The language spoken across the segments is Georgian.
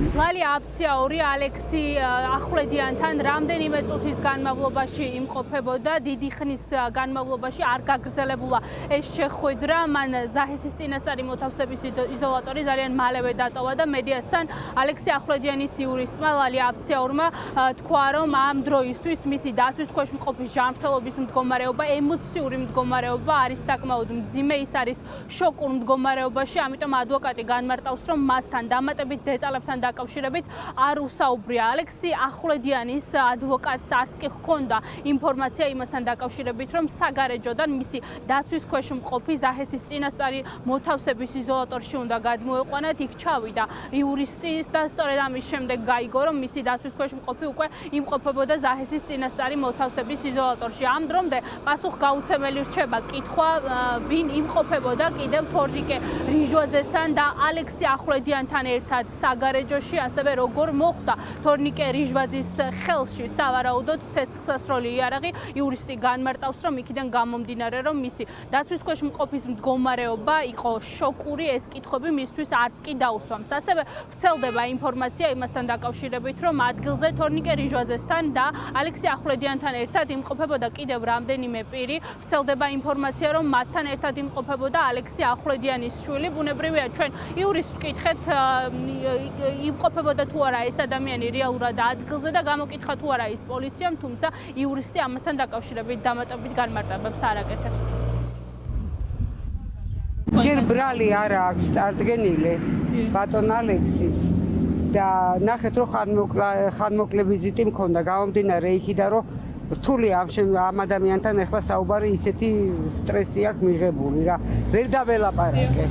ლალი აფციაური ალექსი ახვლედიანთან რამდენიმე წუთის განმავლობაში იმყოფებოდა, დიდი ხნის განმავლობაში არ გაგრძელებულა ეს შეხვედრა, მან ზაჰესის წინასწარი მოთავსების იზოლატორი ძალიან მალევე დატოვა და მედიასთან ალექსი ახვლედიანის იურისტმა ლალი აფციაურმა თქვა, რომ ამ დროისთვის მისი დაცვის ქვეშ მყოფის ჯანმრთელობის მდგომარეობა, ემოციური მდგომარეობა არის საკმაოდ მძიმე, ის არის შოკურ მდგომარეობაში, ამიტომ ადვოკატი განმარტავს, რომ მასთან დამატებით დეტალებთან დაკავშირებით არ უსაუბრია. ალექსი ახვლედიანის ადვოკატს არც კი ჰქონდა ინფორმაცია იმასთან დაკავშირებით, რომ საგარეჯოდან მისი დაცვის ქვეშ მყოფი ზაჰესის წინასწარი მოთავსების იზოლატორში უნდა გადმოეყვანათ, იქ ჩავიდა იურისტი და სწორედ ამის შემდეგ გაიგო, რომ მისი დაცვის ქვეშ მყოფი უკვე იმყოფებოდა ზაჰესის წინასწარი მოთავსების იზოლატორში. ამ დრომდე პასუხგაუცემელი რჩება კითხვა, ვინ იმყოფებოდა კიდევ თორნიკე რიჟვაძესთან და ალექსი ახვლედიანთან ერთად საგარეჯოში, ასევე როგორ მოხდა თორნიკე რიჟვაძის ხელში სავარაუდოდ ცეცხლსასროლი იარაღი. იურისტი განმარტავს, რომ იქიდან გამომდინარე, რომ მისი დაცვის ქვეშ მყოფის მდგომარეობა იყო შოკური, ეს კითხვები მისთვის არც კი დაუსვამს. ასევე ვრცელდება ინფორმაცია იმასთან დაკავშირებით, რომ ადგილზე თორნიკე რიჟვაძესთან და ალექსი ახვლედიანთან ერთად იმყოფებოდა კიდევ რამდენიმე პირი. ვრცელდება ინფორმაცია, რომ მათთან ერთად იმყოფებოდა ალექსი ახვლედიანის შვილი. ბუნებრივია, ჩვენ იურისტს ვკითხეთ, იმყოფებოდა თუ არა ეს ადამიანი რეალურად ადგილზე და გამოკითხა თუ არა ის პოლიციამ, თუმცა იურისტი ამასთან დაკავშირებით დამატებით განმარტებებს არ აკეთებს. ჯერ ბრალი არ აქვს წარდგენილი ბატონ ალექსის და ნახეთ, რომ ხანმოკლე ვიზიტი მქონდა, გამომდინარე იქიდან, რომ რთული ამ ადამიანთან ახლა საუბარი ისეთი სტრესი აქვს მიღებული რა, ვერ დაველაპარაკე.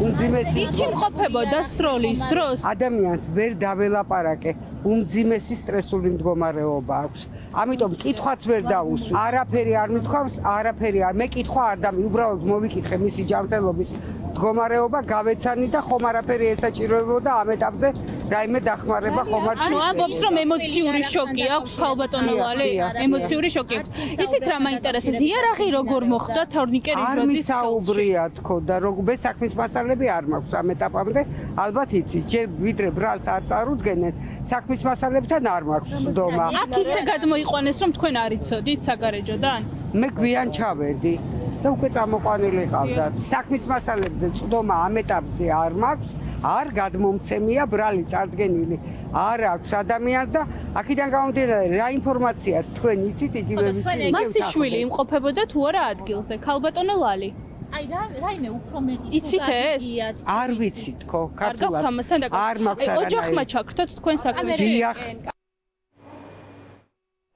იქ იმყოფებოდა სროლის დროს? ადამიანს ვერ დაველაპარაკე, უმძიმესი სტრესული მდგომარეობა აქვს. ამიტომ კითხვაც ვერ დაუსვი. არაფერი არ მithქვამს, არაფერი არ. მე კითხვა არ დამი, უბრალოდ მოვიკითხე მისი ჯანმრთელობის მდგომარეობა, გავეცანი და ხომ არაფერი ესაჭიროებოდა ამ ეტაპზე რაიმე დახმარება ხომ არ ანუ ამბობს, რომ ემოციური შოკი აქვს ხალბატონო ლალი, ემოციური შოკი აქვს. იცით რა მაინტერესებს, იარაღი როგორ მოხდა თორნიკე რიჟვაძის ხელში? არ მისაუბრია თქო და როგორ საქმის მასალები არ მაქვს ამ ეტაპამდე, ალბათ იცით, ჯერ ვიდრე ბრალს არ წარუდგენენ, საქმის მასალებთან არ მაქვს ცდომა. აქ ისე გადმოიყვანეს, რომ თქვენ არ იცოდით საგარეჯოდან? მე გვიან ჩავერდი და უკვე წამოყვანილი ყავდათ. საქმის მასალებზე ცდომა ამ ეტაპზე არ მაქვს, არ გადმომცემია ბრალი წარდგენილი. არ აქვს ადამიანს და აქედან გამომდინარე, რა ინფორმაციას თქვენ იცით, იგივე ვიცით. მასი შვილი იმყოფებოდა თუ არა ადგილზე, ხალბატონო ლალი? აი რაიმე უფრო მეტი იცით ეს? არ ვიცით ხო, არ ქართულად. გაქვთ ამასთან დაკავშირებით? არ მაქვს არანაირი. ოჯახმა ჩაქრთოთ თქვენ საქმეში? დიახ.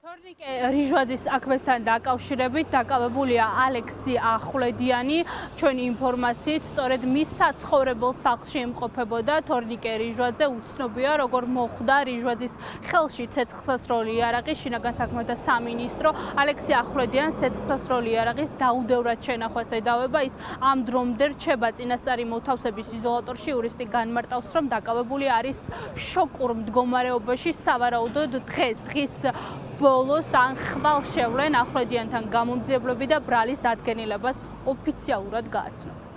თორნიკე რიჟვაძის საქმესთან დაკავშირებით დაკავებულია ალექსი ახვლედიანი. ჩვენი ინფორმაციით, სწორედ მის საცხოვრებელ სახლში იმყოფებოდა თორნიკე რიჟვაძე. უცნობია, როგორ მოხვდა რიჟვაძის ხელში ცეცხლსასროლი იარაღი. შინაგან საქმეთა სამინისტრო ალექსი ახვლედიანს ცეცხლსასროლი იარაღის დაუდევრად შენახვას ედავება. ის ამ დრომდე რჩება წინასწარი მოთავსების იზოლატორში. იურისტი განმარტავს, რომ დაკავებული არის შოკურ მდგომარეობაში. სავარაუდოდ დღის ბოლოს ან ხვალ შევლენ ახვლედიანთან გამომძიებლები და ბრალის დადგენილებას ოფიციალურად გააცნო.